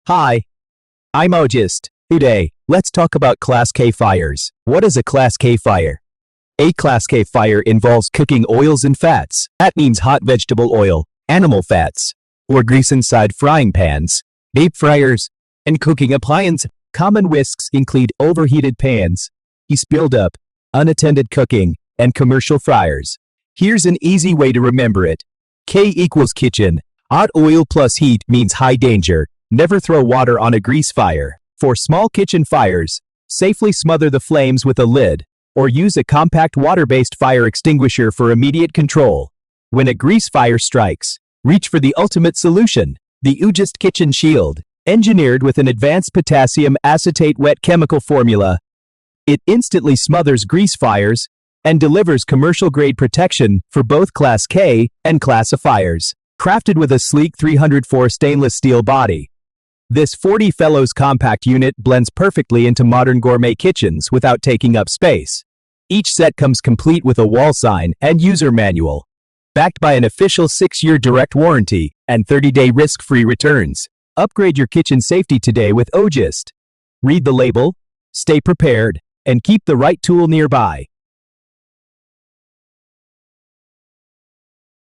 Hi, I'm OUGIST. Today, let's talk about Class K fires. What is a Class K fire? A Class K fire involves cooking oils and fats. That means hot vegetable oil, animal fats, or grease inside frying pans, deep fryers, and cooking appliances. Common risks include overheated pans, grease buildup, unattended cooking, and commercial fryers. Here's an easy way to remember it. K equals kitchen. Hot oil plus heat means high danger. Never throw water on a grease fire. For small kitchen fires, safely smother the flames with a lid, or use a compact water-based fire extinguisher for immediate control. When a grease fire strikes, reach for the ultimate solution, the OUGIST Kitchen Shield. Engineered with an advanced potassium acetate wet chemical formula, it instantly smothers grease fires and delivers commercial-grade protection for both Class K and Class A fires. Crafted with a sleek 304 stainless steel body, this 40 Fellows compact unit blends perfectly into modern gourmet kitchens without taking up space. Each set comes complete with a wall sign and user manual, backed by an official 6-year direct warranty and 30-day risk-free returns. Upgrade your kitchen safety today with OUGIST. Read the label, stay prepared, and keep the right tool nearby.